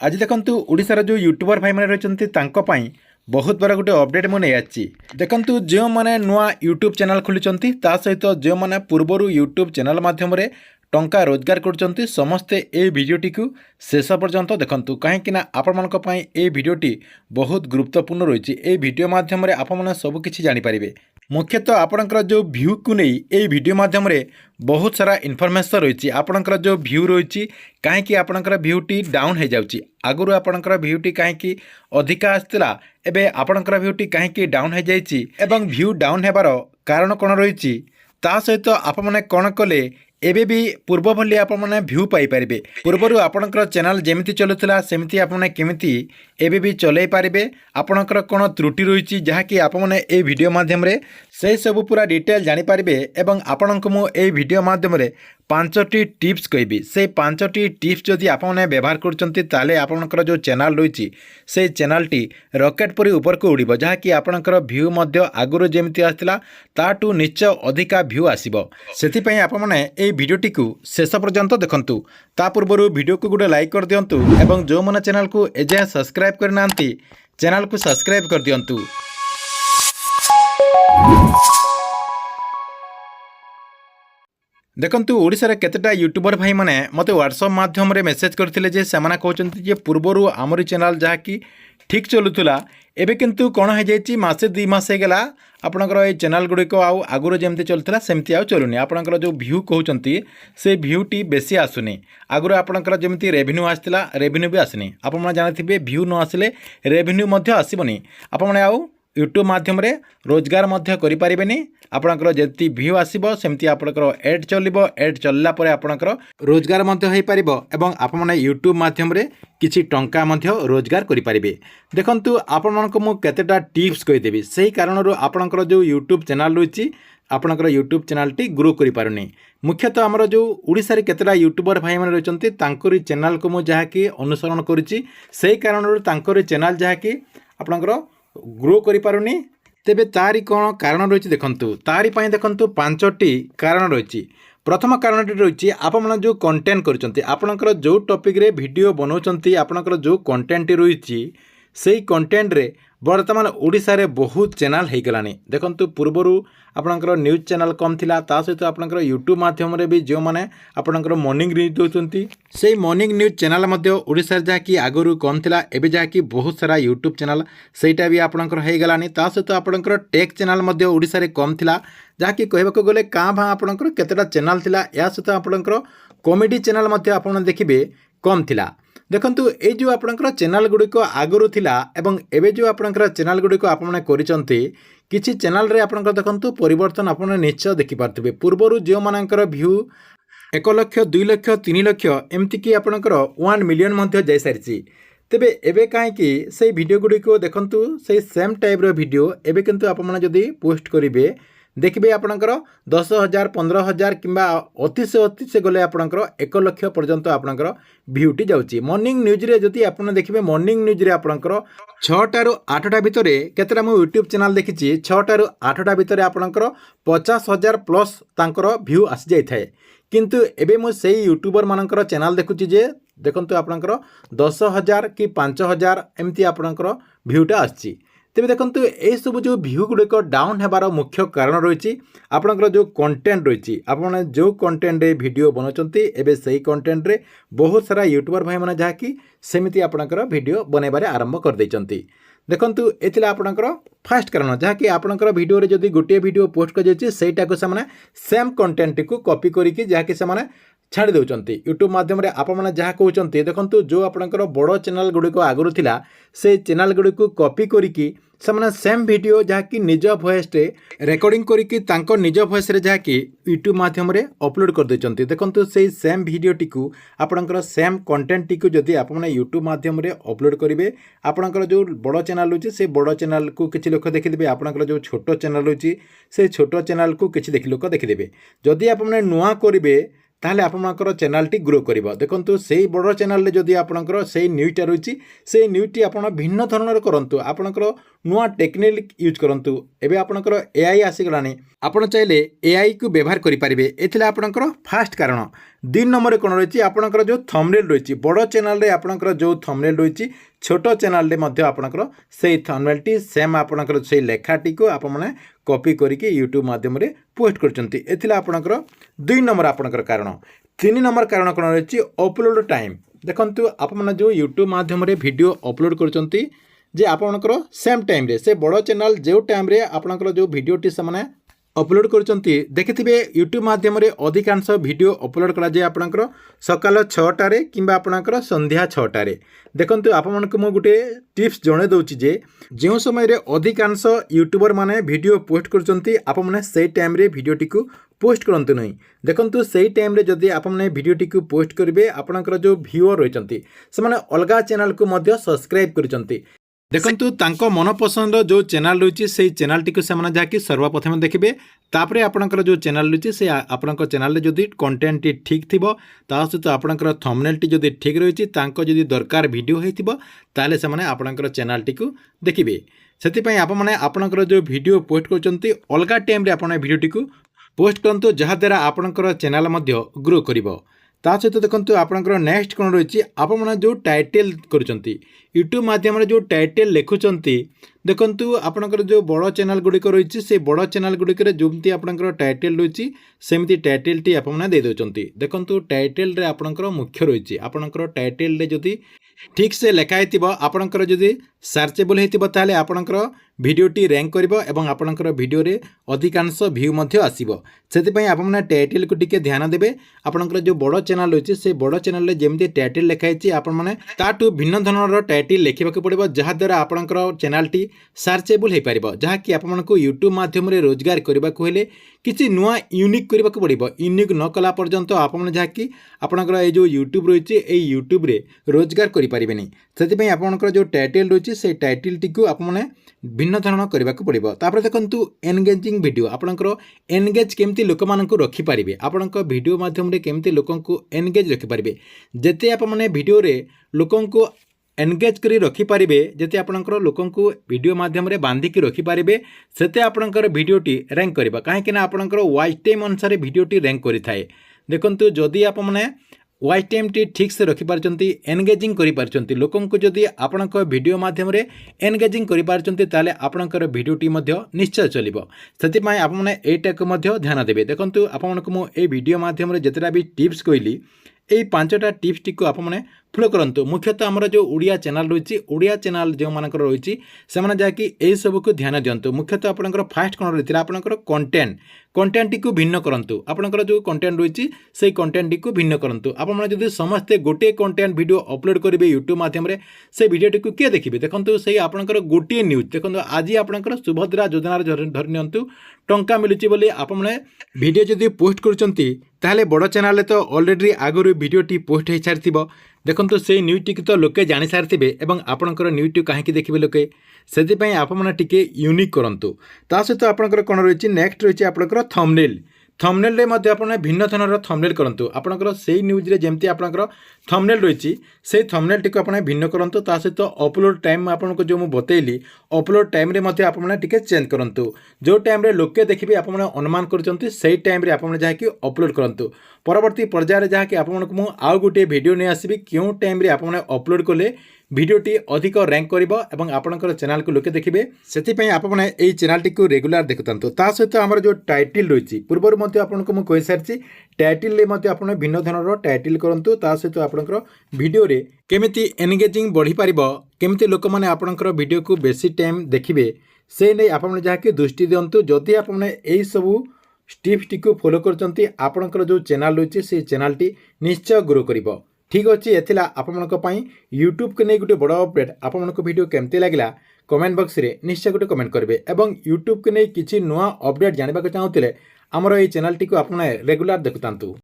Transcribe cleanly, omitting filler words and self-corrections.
आज देखंतु ओडिशार जो यूट्यूबर भाई मैंने रही बहुत बड़ा गोटे अपडेट मुझे आसी देखंतु जो मैंने नुआ यूट्यूब चैनल खोली ता सहित जो मैंने पूर्वर यूट्यूब चैनल माध्यम टंका रोजगार कर समस्ते ए भिडियोटी को शेष पर्यंत देखंतु कहीं आपण ए भिडियोटी बहुत गुरुत्वपूर्ण रही है। भिडियो माध्यम आपने सबकि जानीपारे मुख्यतः आपणकर जो व्यू को नहीं ये वीडियो माध्यम बहुत सारा इनफॉरमेशन रही आपणकर जो व्यू रही कहीं आपणकर व्यूटी डाउन हो जाऊँगी आगुरी आपणकर व्यूटी कहीं अधिका आसला एवं आपणकर व्यूटी कहीं डाउन हो जाइए एवं व्यू डाउन होबार कारण कौन रही सहित आप मैंने कौन कले एबे भी पूर्व भली आप व्यू पाइपर पूर्वर आपणकर चैनल जमी चलूला सेमती आपने केमिति एबे भी चलै पारे आपणकर कौन त्रुटि रही जहाँकि आपने ए वीडियो माध्यम से सब पूरा डिटेल जानीपारे एवं आपण को मुझे वीडियो माध्यम 5टी टिप्स कहबी से 5टी टिप्स जदि आपने व्यवहार कर आपणकर जो चैनल रही से चैनलटी रॉकेट परी ऊपर को उड़ब जहाँकि आपणकर व्यू आगुरी जमी आसला ताठू निश्चय अधिका व्यू आसब से आपने ये भिडियोटी को शेष पर्यंत देखंतु ता पूर्व वीडियो को गोटे लाइक कर दिंतु एवं जो मैंने चैनल को एजाए सब्सक्राइब करना चैनल को सब्सक्राइब कर दिंतु। देखंतु ओडिशा रे केतेटा यूट्यूबर भाई माने मते व्हाट्सएप माध्यम रे मेसेज करथिले जे सेमाना कहउचंती जे पूर्वरु आमरी चैनल जहाँकि ठीक चलुथुला एबे किंतु कोन हो जाइछि मासे 2 मास हे गेला आपनकर ए चैनल गुडी को आगुरो जेमते चलथला सेमती चलुनी आपनकर जो व्यू कहउचंती से व्यूटी बेसी आसुनी आगुरो आपनकर जेमती रेवेन्यू आसथिला रेवेन्यू भी आसनी आपण माने जानिथिबे व्यू न आसले रेवेन्यू मध्ये आसीबनी आपण माने यूट्यूब माध्यम रोजगार करें आपणकर जी व्यू आसो सेमती आपणकर एड चलो एड चलला आपणकर रोजगार हो पार एवं आपने यूट्यूब माध्यम किसी टंका रोजगार करें। देखंतु आपण को केतेटा टिप्स कहीदेवी से कारण आपणकर जो यूट्यूब चैनल रही आपणकर यूट्यूब चैनलटी ग्रो कर पारुनी मुख्यतः आमर जो ओडिशा केतेटा यूट्यूबर भाई मैंने रही चैनल को मुझे जहाँकि अनुसरण करुच्ची से कारण चैनल जहाँकि आपणकर ग्रो करि पारुनी तेबे तारी कौन कारण रही देखंतु तारी पई देखंतु 5टी कारण रही। प्रथम कारण रही आपण जो कंटेंट करचंती आपणकर जो टॉपिक रे वीडियो बनाउचंती आपणकर जो कंटेंट रही से कंटेंट रे वर्तमान ओडिशा रे बहुत चैनल हो गलानी देखंतु पूर्वरु आपणकर न्यूज चैनल कम थिला ता सहित आपणकर यूट्यूब माध्यम रे भी जो माने आपणकर मॉर्निंग न्यूज दोचंती से मॉर्निंग न्यूज चैनल मध्ये ओडिशा जहाँ कि आगुरु कम थिला एबे जहाँ कि बहुत सारा यूट्यूब चैनल सेटा भी आपणकर हो गलानी ता सहित आपणकर टेक चैनल मध्ये ओडिशा रे कम थिला जहाँ कि कहबाको गले कां भा आपणकर केतेटा चैनल थिला या सहित आपणकर कॉमेडी चैनल मध्ये आपण देखिबे कम थिला। देखंतु ए जो आपणकर चैनल गुड़िक आगुरु थिला एवं एबे जो आपणकर चैनल गुड़िक आपने करिसंती किछि चैनल रे आपणकर देखंतु परिवर्तन आपने निश्चय देखि पारथिबे पूर्वरु जो मानकर व्यू 1 लाख 2 लाख 3 लाख एमती कि आपणकर 1 मिलियन मध्ये जाय सारिछि तेबे एबे काहे कि से वीडियो गुड़िक देखंतु से सेम टाइप रो वीडियो एबे किंतु आपने जदि पोस्ट करिवे देखिए आपणकर 10,000 15,000 कि अति से गले आपणकर 1 लाख पर्यंत आपणकर व्यूटी जाउची। मॉर्निंग न्यूज रे जदि आपन देखिबे मॉर्निंग न्यूज रे आपणकर 6टा रु 8टा भितर केतेटा मो यूट्यूब चैनल देखिछि 6टा रु 8टा भितर आपणकर 50,000 प्लस तांकर व्यू आसी जाय थाए किंतु एबे मो सेही यूट्यूबर मानकर चैनल देखुछि जे देखंतु आपणकर 10,000 कि 5,000 एमती आपणकर व्यूटा आछि तेज देखो ये सब जो व्यू गुड़िक डाउन होबार मुख्य कारण रही आपणकर जो कंटेंट रही आपने जो कंटेंट वीडियो बनाते एवं से कंटेंट रे बहुत सारा यूट्यूबर भाई मैंने जहाँकि सेमती आपणकर वीडियो बनइबार आरंभ कर देइचंती। देखंतु एथिला आपणकर फास्ट कारण जहाँकि आपणकर वीडियो रे जदि गोटे वीडियो पोस्ट कर जाइए सेटा को से सेम कंटेंट को कॉपी करिकि जहाँकि से छाड़ी दौरान यूट्यूब माध्यम आपने जहाँ कहते देखो जो आपणकर बड़ चैनल गुड़िक आगुरी थिला से चैनल गुड़िक कॉपी करिकि से सेम वीडियो जहाँकि निज वॉइस रेकर्डिंग करिकि तांको निज वॉइस रे जहाँकि यूट्यूब माध्यम अपलोड कर देइचंती देखंतु से सेम वीडियो टिकु आपणकर सेम कंटेंट टिकु जदि आपने यूट्यूब माध्यम अपलोड करेंगे आपणकर जो बड़ चैनल रही से बड़ चैनल को किछि लोक देखिदेबे आपणकर जो छोट चैनल रही से छोट चैनल को किछि लोक देखिदेबे जदि आपने नुआ करेंगे ताहले आपणकर चैनलटी ग्रो करिबो देखंतु सेही बड़ चैनल रे जदि आपणकर सेही न्यूजटा रही से न्यूजटी आपण भिन्न धरणर करंतु आपणकर नुआ टेक्निक यूज करंतु एबे आपणकर एआई आसीगलानी आपण चाहिले एआई को व्यवहार करि परिबे एथिले आपणकर फास्ट कारण 2 नंबर रे कोन रहिछि आपणकर जो थंबनेल रहिछि बड़ चैनल रे आपणकर जो थंबनेल रहिछि छोट चैनल रे मध्ये आपणकर सेही थंबनेल टी सेम आपणकर सेही लेखाटी को आपण माने कॉपी करके यूट्यूब माध्यम रे पोस्ट करचंती एथिले आपणकर 2 नंबर आपणकर कारण 3 नंबर कारण कोन रहिछि अपलोड टाइम देखंतु आपण माने जो यूट्यूब माध्यम रे वीडियो अपलोड करचंती जे आपणकर सेम टाइम रे से बड़ चैनल जो टाइम रे आपणकर जो वीडियोटी से माने अपलोड करचंती देखिथिबे यूट्यूब माध्यम रे अधिकांश वीडियो अपलोड करा जे आपणकर सकाल 6टा रे किंबा आपणकर संध्या 6टा रे देखंतु आपमनको मु गुटे टिप्स जणे दउची जे जेउ समय रे अधिकांश यूट्यूबर माने वीडियो पोस्ट करचंती आप माने सेही टाइम रे वीडियोटी को पोस्ट करंतु नहीं देखंतु सेही टाइम रे जदी आप माने वीडियोटी को पोस्ट करिवे आपणकर जो व्यूअर होइचंती से माने अलगा चैनल को मध्य सब्सक्राइब करचंती देखंतु तांको मनपसंद जो चैनल रही से चैनल टी से जाकि सर्वप्रथम देखिए तापरे आपणकर जो चैनल रही से आपणकर चैनल जदि कंटेंट टी ठीक थिबो ता सहित आपणकर थंबनेल टी जदि ठीक रही तांको जदि दरकार वीडियो होइथिबो ताले से माने आपणकर चैनल टी को देखिबे सेति पई आप माने आपणकर जो वीडियो पोस्ट करचंती अलगा टाइम रे आपण वीडियो टी को पोस्ट करंतु जहा द्वारा आपणकर चैनल मध्य ग्रो करिवो ता सहित देखंतु आपणकर नेक्स्ट कोन रही आप माने जो टाइटल करूचंती यूट्यूब माध्यम रे जो टाइटल लिखुचंती देखंतु आपणकर जो बड़ चैनल गुडी को रही से बड़ चैनल गुडी करे जोमती आपणकर टाइटल रही सेमती टाइटल टी आप माने दे दोचंती देखंतु टाइटल रे आपणकर मुख्य रही आपणकर टाइटल रे जदी ठीक से लेखा हेतिबो आपणकर जदी सर्चेबल हेतिबो ताले आपणकर वीडियोटी रैंक करिवो एवं आपणकर वीडियो रे अधिकांश व्यू मध्ये आसीबो सेति पई आप माने टाइटल को टिके ध्यान देबे आपणकर जो बड़ चैनल रही से बड़ चैनल रे जेमती टाइटल लेखा हेछि आपण माने ताटू भिन्न धৰণৰ टाइटल लेखिबाक पड़िबो जहा द्वारा आपणकर चैनल टी सर्चेबल हे परिबो जहा कि आपमनको यूट्यूब माध्यम रे रोजगार करबाक हेले किछि नुआ यूनिक करबाक पड़िबो यूनिक न कला पर्यंत आपन जहा कि आपणकर ए जो यूट्यूब रही ए यूट्यूब रे रोजगार करि परिबेनी सेति पई आपणकर जो टाइटल रही से टाइटल टी को आप माने भिन्न धरण करबाक पड़िबो तापर देखंतु एंगेजिंग वीडियो आपणकर एंगेज केमती लोक मानकु रखि परिबे आपणकर वीडियो माध्यम रे केमती लोकंकु एंगेज रखि परिबे जेते आप माने वीडियो रे लोकंकु एनगेज करी रखि पारिबे जेते आपणकर लोकंकु वीडियो माध्यम रे बांधी की रखि पारिबे सेते आपणकर वीडियोटी रैंक करबा काहे कि ना आपणकर वॉच टाइम अनुसार वीडियोटी रैंक करि थाए देखंतु जदी आप माने वॉच टाइम टी ठीक से रखि पारचंती एनगेजिंग करि पारचंती लोकंकु जदी आपणकर वीडियो माध्यम रे एनगेजिंग करि पारचंती ताले आपणकर वीडियोटी मध्य निश्चय चलिबो सेति पई आप माने एटा को मध्य ध्यान देबे देखंतु आपणको मो ए वीडियो माध्यम रे जेतरा भी टिप्स कहली এই 5টা টিপস টিକୁ ଆପଣମାନେ ଫଲୋ କରନ୍ତୁ ମୁଖ୍ୟତଃ ଆମର ଯେଉଁ ଓଡ଼ିଆ ଚ୍ୟାନେଲ୍ ରହିଛି ଓଡ଼ିଆ ଚ୍ୟାନେଲ୍ ଯେଉଁମାନଙ୍କର ରହିଛି ସେମାନେ ଯାହାକି ଏହିସବୁକୁ ଧ୍ୟାନ ଦିଅନ୍ତୁ ମୁଖ୍ୟତଃ ଆପଣଙ୍କର ଫାଷ୍ଟ କ'ଣ ରହିଥିଲା ଆପଣଙ୍କର କଣ୍ଟେଣ୍ଟଟିକୁ ଭିନ୍ନ କରନ୍ତୁ ଆପଣଙ୍କର ଯେଉଁ କଣ୍ଟେଣ୍ଟ ରହିଛି ସେଇ କଣ୍ଟେଣ୍ଟଟିକୁ ଭିନ୍ନ କରନ୍ତୁ ଆପଣମାନେ ଯଦି ସମସ୍ତେ ଗୋଟିଏ କଣ୍ଟେଣ୍ଟ ଭିଡ଼ିଓ ଅପଲୋଡ଼ କରିବେ ୟୁଟ୍ୟୁବ୍ ମାଧ୍ୟମରେ ସେ ଭିଡ଼ିଓଟିକୁ କିଏ ଦେଖିବେ ଦେଖନ୍ତୁ ସେଇ ଆପଣଙ୍କର ଗୋଟିଏ ନ୍ୟୁଜ୍ ଦେଖନ୍ତୁ ଆଜି ଆପଣଙ୍କର ସୁଭଦ୍ରା ଯୋଜନାରେ ଧରି ନିଅନ୍ତୁ ଟଙ୍କା ମିଳୁଛି ବୋଲି ଆପଣମାନେ ଭିଡ଼ିଓ ଯଦି ପୋଷ୍ଟ କରୁଛନ୍ତି ताहले बड़ चैनल तो ऑलरेडी आगु वीडियोटी पोस्ट हो सारी देखो से न्यूज़ टी तो लोके जानी सारी एवं आपणकर न्यूज़ टी कहीं देखिए लोके से आपने टिके यूनिक करूँ ता सहित आपणकर कौन रही नेक्स्ट रही आपणकर थंबनेल थंबनेल रे मध्य आपण भिन्न धৰণৰ थंबनेल करंतु आपणकर सेही न्यूज रे जेमती आपणकर थंबनेल रहिछि सेही थंबनेल टिको आपण भिन्न करंतु ता सहित अपलोड टाइम आपनको जो मु बतेइली अपलोड टाइम रे मध्य आपण टिके चेंज करंतु जो टाइम रे लोके देखिबे आपण अनुमान करचंती सेही टाइम रे आपण जाहा कि अपलोड करंतु परवर्ती पर्याय रे जाहा कि आपनको मु आउ गुटे वीडियो नै आसीबी क्यों टाइम रे आपण अपलोड कले भिडियोटी अधिक रैंक करिबो एवं आपणकर चैनल को लोके देखिबे सेति पई आपण एई चैनल टी को रेगुलर देखतंतु ता सहित हमर जो टाइटल रहिछि पूर्वर मध्ये आपनको मु कहि सारछि टाइटल ले मध्ये आपण भिन्न धৰণৰ टाइटल करंतु ता सहित आपणकर वीडियो रे केमिति एंगेजिंग बढ़ी पारिबो केमिति लोक माने आपणकर वीडियो को बेसी टाइम देखिबे से नै आपण जाहा कि दृष्टि दियंतु जदि आपण एई सब स्टेप्स टी को फॉलो करचंती आपणकर जो चैनल रहिछि से चैनल टी निश्चय ग्रो करिबो ठीक अच्छे एथिला आपमनक पई यूट्यूब के नहीं गोटे बड़ अपडेट आपमनक वीडियो केमती लागला कमेंट बॉक्स रे निश्चय गोटे कमेंट करेंगे एवं यूट्यूब के नहीं किसी नुआ अपडेट जानवा चाहूँगे आमर ये चैनल टी को आपने रेगुलर देखुतांतु।